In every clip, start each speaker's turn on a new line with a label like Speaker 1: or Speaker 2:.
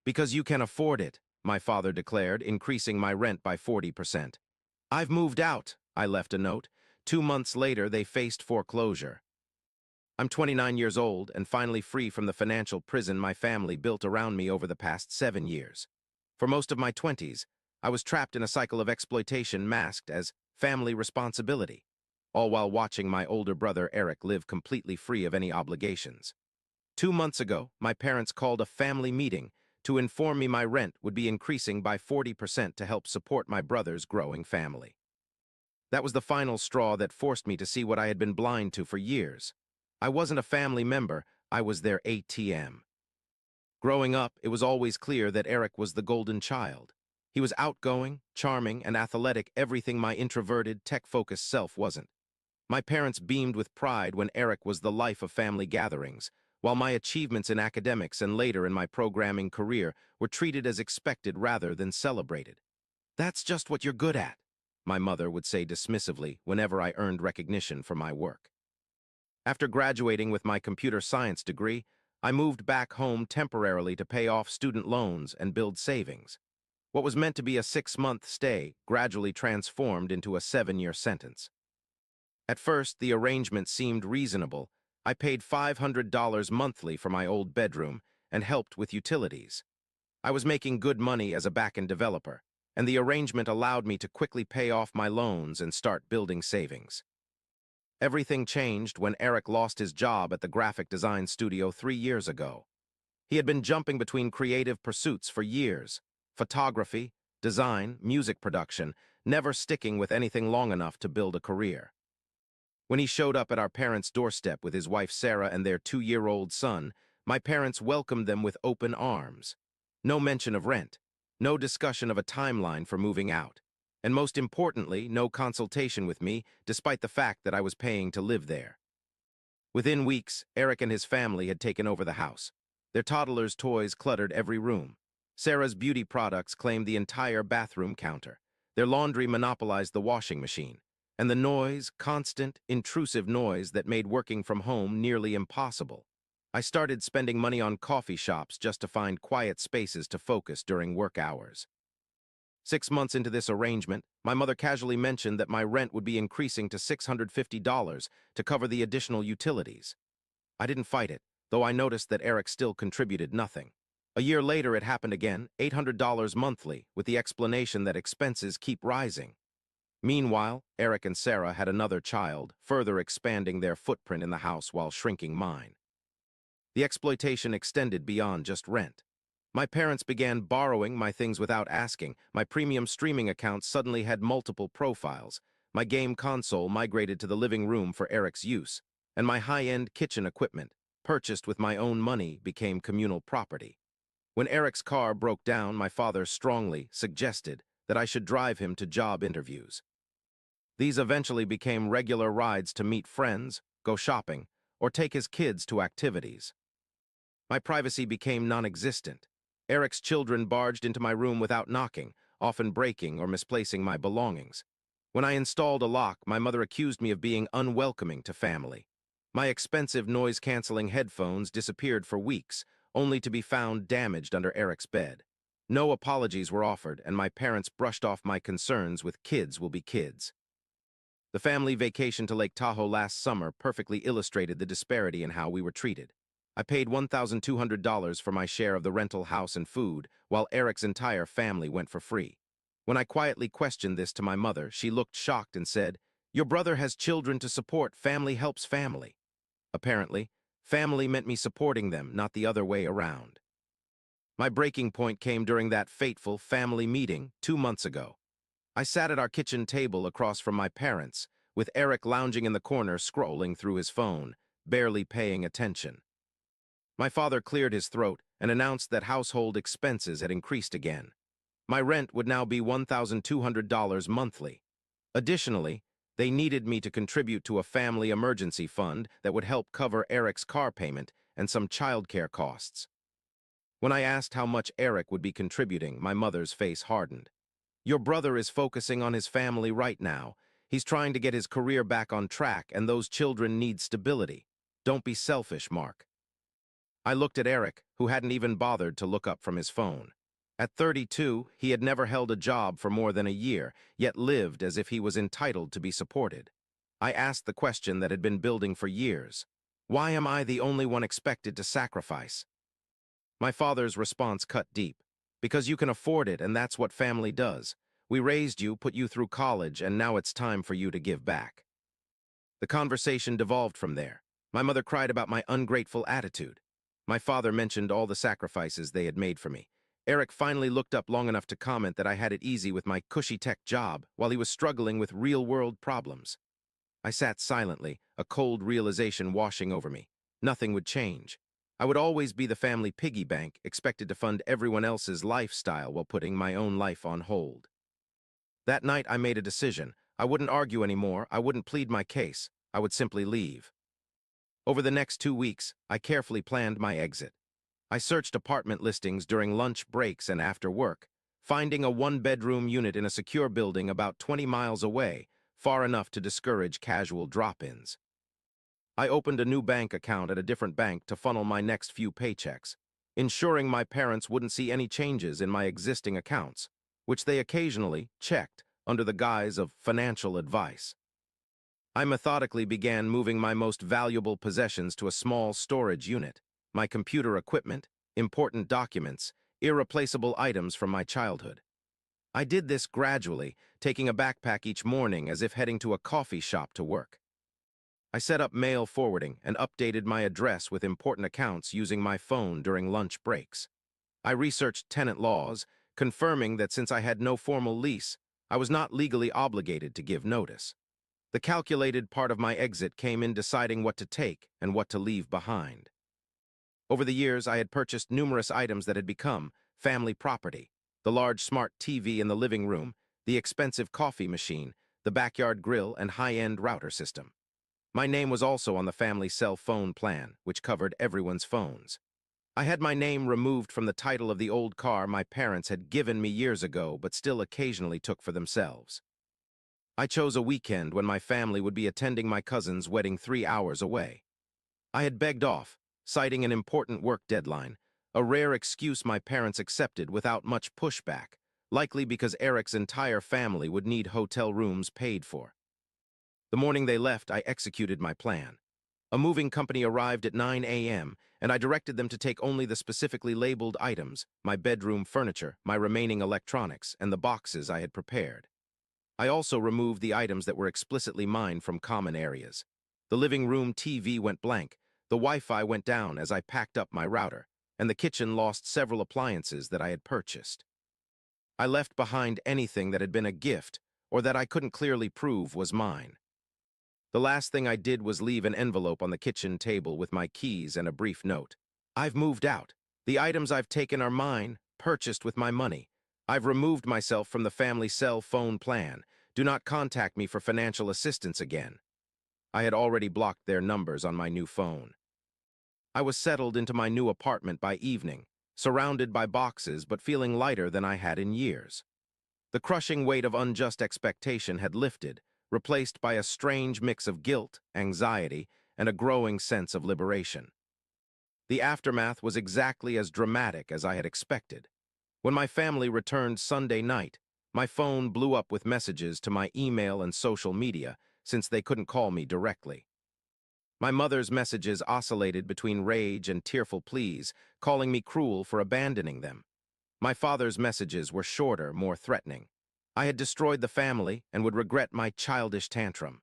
Speaker 1: Because you can afford it, my father declared, increasing my rent by 40%. I've moved out, I left a note. 2 months later, they faced foreclosure. I'm 29 years old and finally free from the financial prison my family built around me over the past 7 years. For most of my 20s, I was trapped in a cycle of exploitation masked as family responsibility, all while watching my older brother Eric live completely free of any obligations. 2 months ago, my parents called a family meeting to inform me my rent would be increasing by 40% to help support my brother's growing family. That was the final straw that forced me to see what I had been blind to for years. I wasn't a family member, I was their ATM. Growing up, it was always clear that Eric was the golden child. He was outgoing, charming, and athletic, everything my introverted, tech-focused self wasn't. My parents beamed with pride when Eric was the life of family gatherings, while my achievements in academics and later in my programming career were treated as expected rather than celebrated. "That's just what you're good at," my mother would say dismissively whenever I earned recognition for my work. After graduating with my computer science degree, I moved back home temporarily to pay off student loans and build savings. What was meant to be a 6-month stay gradually transformed into a 7-year sentence. At first, the arrangement seemed reasonable. I paid $500 monthly for my old bedroom and helped with utilities. I was making good money as a back-end developer, and the arrangement allowed me to quickly pay off my loans and start building savings. Everything changed when Eric lost his job at the graphic design studio 3 years ago. He had been jumping between creative pursuits for years: photography, design, music production, never sticking with anything long enough to build a career. When he showed up at our parents' doorstep with his wife Sarah and their 2-year-old son, my parents welcomed them with open arms. No mention of rent, no discussion of a timeline for moving out, and most importantly, no consultation with me, despite the fact that I was paying to live there. Within weeks, Eric and his family had taken over the house. Their toddler's toys cluttered every room. Sarah's beauty products claimed the entire bathroom counter. Their laundry monopolized the washing machine. And the noise, constant, intrusive noise that made working from home nearly impossible. I started spending money on coffee shops just to find quiet spaces to focus during work hours. 6 months into this arrangement, my mother casually mentioned that my rent would be increasing to $650 to cover the additional utilities. I didn't fight it, though I noticed that Eric still contributed nothing. A year later, it happened again, $800 monthly, with the explanation that expenses keep rising. Meanwhile, Eric and Sarah had another child, further expanding their footprint in the house while shrinking mine. The exploitation extended beyond just rent. My parents began borrowing my things without asking. My premium streaming account suddenly had multiple profiles. My game console migrated to the living room for Eric's use, and my high-end kitchen equipment, purchased with my own money, became communal property. When Eric's car broke down, my father strongly suggested that I should drive him to job interviews. These eventually became regular rides to meet friends, go shopping, or take his kids to activities. My privacy became non-existent. Eric's children barged into my room without knocking, often breaking or misplacing my belongings. When I installed a lock, my mother accused me of being unwelcoming to family. My expensive noise-canceling headphones disappeared for weeks, only to be found damaged under Eric's bed. No apologies were offered, and my parents brushed off my concerns with "kids will be kids." The family vacation to Lake Tahoe last summer perfectly illustrated the disparity in how we were treated. I paid $1,200 for my share of the rental house and food, while Eric's entire family went for free. When I quietly questioned this to my mother, she looked shocked and said, "Your brother has children to support. Family helps family." Apparently, family meant me supporting them, not the other way around. My breaking point came during that fateful family meeting 2 months ago. I sat at our kitchen table across from my parents, with Eric lounging in the corner scrolling through his phone, barely paying attention. My father cleared his throat and announced that household expenses had increased again. My rent would now be $1,200 monthly. Additionally, they needed me to contribute to a family emergency fund that would help cover Eric's car payment and some childcare costs. When I asked how much Eric would be contributing, my mother's face hardened. "Your brother is focusing on his family right now. He's trying to get his career back on track, and those children need stability. Don't be selfish, Mark." I looked at Eric, who hadn't even bothered to look up from his phone. At 32, he had never held a job for more than a year, yet lived as if he was entitled to be supported. I asked the question that had been building for years. Why am I the only one expected to sacrifice? My father's response cut deep. Because you can afford it, and that's what family does. We raised you, put you through college, and now it's time for you to give back. The conversation devolved from there. My mother cried about my ungrateful attitude. My father mentioned all the sacrifices they had made for me. Eric finally looked up long enough to comment that I had it easy with my cushy tech job while he was struggling with real-world problems. I sat silently, a cold realization washing over me. Nothing would change. I would always be the family piggy bank, expected to fund everyone else's lifestyle while putting my own life on hold. That night, I made a decision. I wouldn't argue anymore. I wouldn't plead my case. I would simply leave. Over the next 2 weeks, I carefully planned my exit. I searched apartment listings during lunch breaks and after work, finding a one-bedroom unit in a secure building about 20 miles away, far enough to discourage casual drop-ins. I opened a new bank account at a different bank to funnel my next few paychecks, ensuring my parents wouldn't see any changes in my existing accounts, which they occasionally checked under the guise of financial advice. I methodically began moving my most valuable possessions to a small storage unit, my computer equipment, important documents, irreplaceable items from my childhood. I did this gradually, taking a backpack each morning as if heading to a coffee shop to work. I set up mail forwarding and updated my address with important accounts using my phone during lunch breaks. I researched tenant laws, confirming that since I had no formal lease, I was not legally obligated to give notice. The calculated part of my exit came in deciding what to take and what to leave behind. Over the years, I had purchased numerous items that had become family property: the large smart TV in the living room, the expensive coffee machine, the backyard grill, and high-end router system. My name was also on the family cell phone plan, which covered everyone's phones. I had my name removed from the title of the old car my parents had given me years ago but still occasionally took for themselves. I chose a weekend when my family would be attending my cousin's wedding 3 hours away. I had begged off, citing an important work deadline, a rare excuse my parents accepted without much pushback, likely because Eric's entire family would need hotel rooms paid for. The morning they left, I executed my plan. A moving company arrived at 9 a.m., and I directed them to take only the specifically labeled items, my bedroom furniture, my remaining electronics, and the boxes I had prepared. I also removed the items that were explicitly mine from common areas. The living room TV went blank, the Wi-Fi went down as I packed up my router, and the kitchen lost several appliances that I had purchased. I left behind anything that had been a gift or that I couldn't clearly prove was mine. The last thing I did was leave an envelope on the kitchen table with my keys and a brief note. I've moved out. The items I've taken are mine, purchased with my money. I've removed myself from the family cell phone plan. Do not contact me for financial assistance again. I had already blocked their numbers on my new phone. I was settled into my new apartment by evening, surrounded by boxes but feeling lighter than I had in years. The crushing weight of unjust expectation had lifted, replaced by a strange mix of guilt, anxiety, and a growing sense of liberation. The aftermath was exactly as dramatic as I had expected. When my family returned Sunday night, my phone blew up with messages to my email and social media since they couldn't call me directly. My mother's messages oscillated between rage and tearful pleas, calling me cruel for abandoning them. My father's messages were shorter, more threatening. I had destroyed the family and would regret my childish tantrum.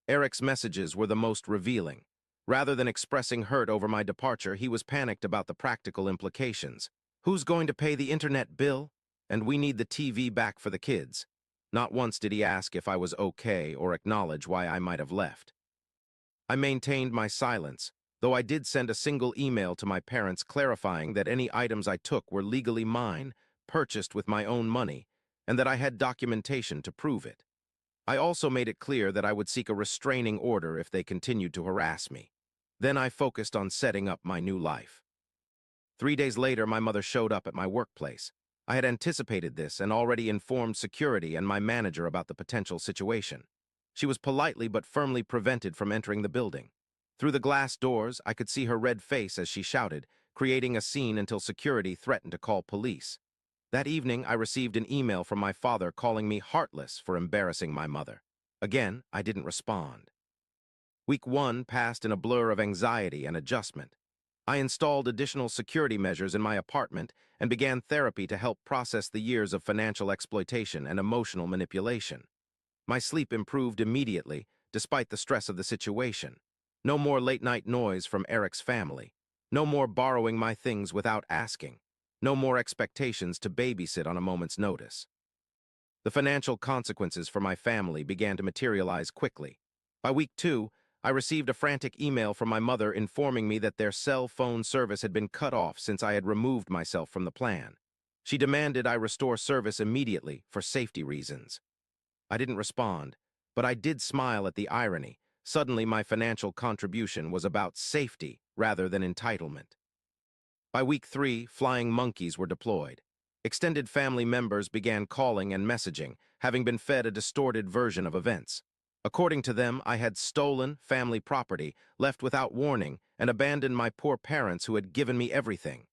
Speaker 1: Eric's messages were the most revealing. Rather than expressing hurt over my departure, he was panicked about the practical implications. Who's going to pay the internet bill? And we need the TV back for the kids. Not once did he ask if I was okay or acknowledge why I might have left. I maintained my silence, though I did send a single email to my parents clarifying that any items I took were legally mine, purchased with my own money, and that I had documentation to prove it. I also made it clear that I would seek a restraining order if they continued to harass me. Then I focused on setting up my new life. 3 days later, my mother showed up at my workplace. I had anticipated this and already informed security and my manager about the potential situation. She was politely but firmly prevented from entering the building. Through the glass doors, I could see her red face as she shouted, creating a scene until security threatened to call police. That evening, I received an email from my father calling me heartless for embarrassing my mother. Again, I didn't respond. Week 1 passed in a blur of anxiety and adjustment. I installed additional security measures in my apartment and began therapy to help process the years of financial exploitation and emotional manipulation. My sleep improved immediately, despite the stress of the situation. No more late-night noise from Eric's family. No more borrowing my things without asking. No more expectations to babysit on a moment's notice. The financial consequences for my family began to materialize quickly. By week 2, I received a frantic email from my mother informing me that their cell phone service had been cut off since I had removed myself from the plan. She demanded I restore service immediately for safety reasons. I didn't respond, but I did smile at the irony. Suddenly, my financial contribution was about safety rather than entitlement. By week 3, flying monkeys were deployed. Extended family members began calling and messaging, having been fed a distorted version of events. According to them, I had stolen family property, left without warning, and abandoned my poor parents who had given me everything.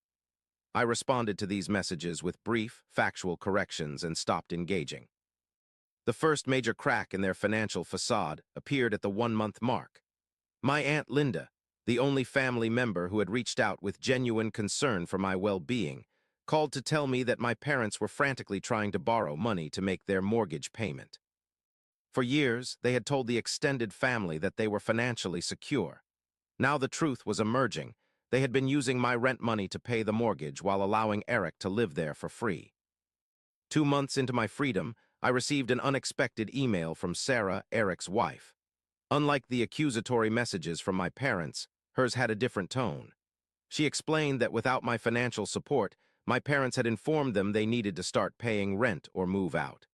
Speaker 1: I responded to these messages with brief, factual corrections and stopped engaging. The first major crack in their financial facade appeared at the 1-month mark. My Aunt Linda, the only family member who had reached out with genuine concern for my well-being, called to tell me that my parents were frantically trying to borrow money to make their mortgage payment. For years, they had told the extended family that they were financially secure. Now the truth was emerging. They had been using my rent money to pay the mortgage while allowing Eric to live there for free. 2 months into my freedom, I received an unexpected email from Sarah, Eric's wife. Unlike the accusatory messages from my parents, hers had a different tone. She explained that without my financial support, my parents had informed them they needed to start paying rent or move out.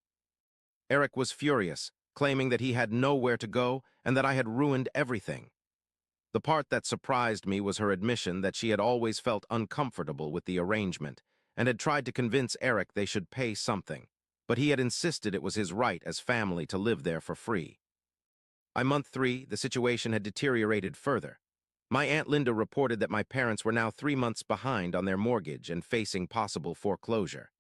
Speaker 1: Eric was furious, claiming that he had nowhere to go and that I had ruined everything. The part that surprised me was her admission that she had always felt uncomfortable with the arrangement and had tried to convince Eric they should pay something, but he had insisted it was his right as family to live there for free. By month 3, the situation had deteriorated further. My Aunt Linda reported that my parents were now 3 months behind on their mortgage and facing possible foreclosure.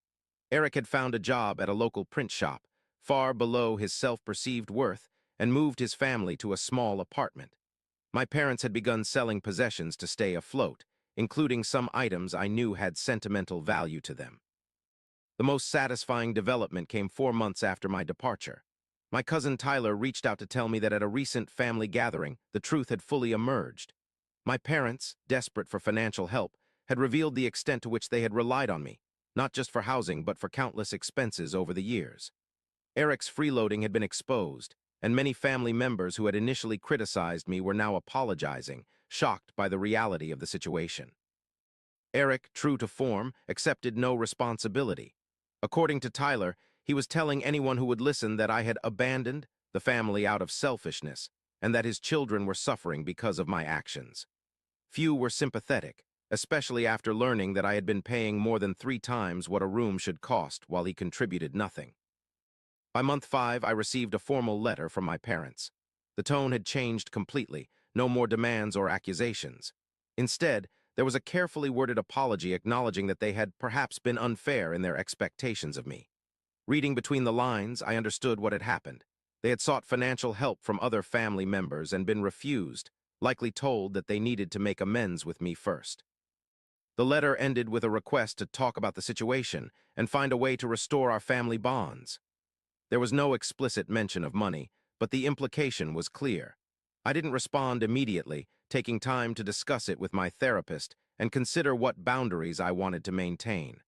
Speaker 1: Eric had found a job at a local print shop, far below his self-perceived worth, and moved his family to a small apartment. My parents had begun selling possessions to stay afloat, including some items I knew had sentimental value to them. The most satisfying development came 4 months after my departure. My cousin Tyler reached out to tell me that at a recent family gathering, the truth had fully emerged. My parents, desperate for financial help, had revealed the extent to which they had relied on me, not just for housing but for countless expenses over the years. Eric's freeloading had been exposed, and many family members who had initially criticized me were now apologizing, shocked by the reality of the situation. Eric, true to form, accepted no responsibility. According to Tyler, he was telling anyone who would listen that I had abandoned the family out of selfishness and that his children were suffering because of my actions. Few were sympathetic, especially after learning that I had been paying more than 3 times what a room should cost while he contributed nothing. By month 5, I received a formal letter from my parents. The tone had changed completely, no more demands or accusations. Instead, there was a carefully worded apology acknowledging that they had perhaps been unfair in their expectations of me. Reading between the lines, I understood what had happened. They had sought financial help from other family members and been refused, likely told that they needed to make amends with me first. The letter ended with a request to talk about the situation and find a way to restore our family bonds. There was no explicit mention of money, but the implication was clear. I didn't respond immediately, taking time to discuss it with my therapist and consider what boundaries I wanted to maintain.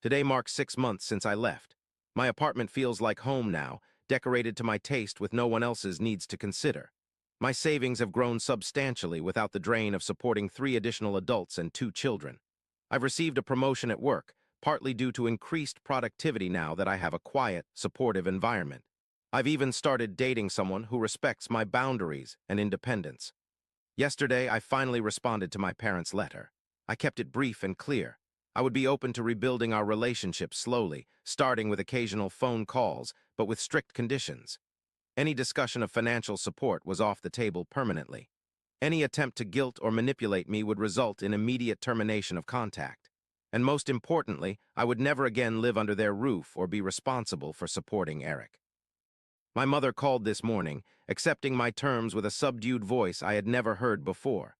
Speaker 1: Today marks 6 months since I left. My apartment feels like home now, decorated to my taste with no one else's needs to consider. My savings have grown substantially without the drain of supporting 3 additional adults and 2 children. I've received a promotion at work, partly due to increased productivity now that I have a quiet, supportive environment. I've even started dating someone who respects my boundaries and independence. Yesterday, I finally responded to my parents' letter. I kept it brief and clear. I would be open to rebuilding our relationship slowly, starting with occasional phone calls, but with strict conditions. Any discussion of financial support was off the table permanently. Any attempt to guilt or manipulate me would result in immediate termination of contact. And most importantly, I would never again live under their roof or be responsible for supporting Eric. My mother called this morning, accepting my terms with a subdued voice I had never heard before.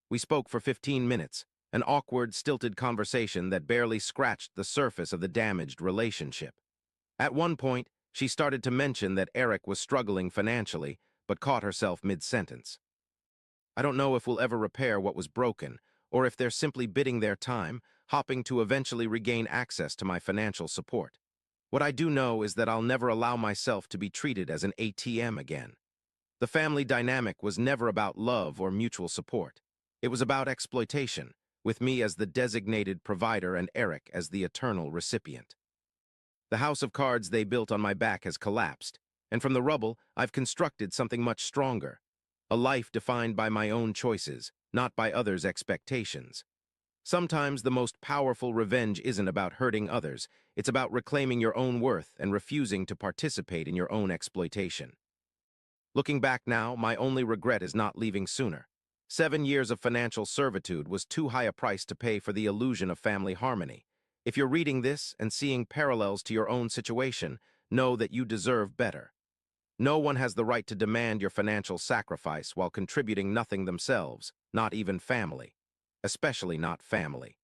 Speaker 1: We spoke for 15 minutes, an awkward, stilted conversation that barely scratched the surface of the damaged relationship. At one point, she started to mention that Eric was struggling financially, but caught herself mid-sentence. I don't know if we'll ever repair what was broken, or if they're simply biding their time, hoping to eventually regain access to my financial support. What I do know is that I'll never allow myself to be treated as an ATM again. The family dynamic was never about love or mutual support. It was about exploitation, with me as the designated provider and Eric as the eternal recipient. The house of cards they built on my back has collapsed, and from the rubble, I've constructed something much stronger. A life defined by my own choices, not by others' expectations. Sometimes the most powerful revenge isn't about hurting others, it's about reclaiming your own worth and refusing to participate in your own exploitation. Looking back now, my only regret is not leaving sooner. 7 years of financial servitude was too high a price to pay for the illusion of family harmony. If you're reading this and seeing parallels to your own situation, know that you deserve better. No one has the right to demand your financial sacrifice while contributing nothing themselves, not even family. Especially not family.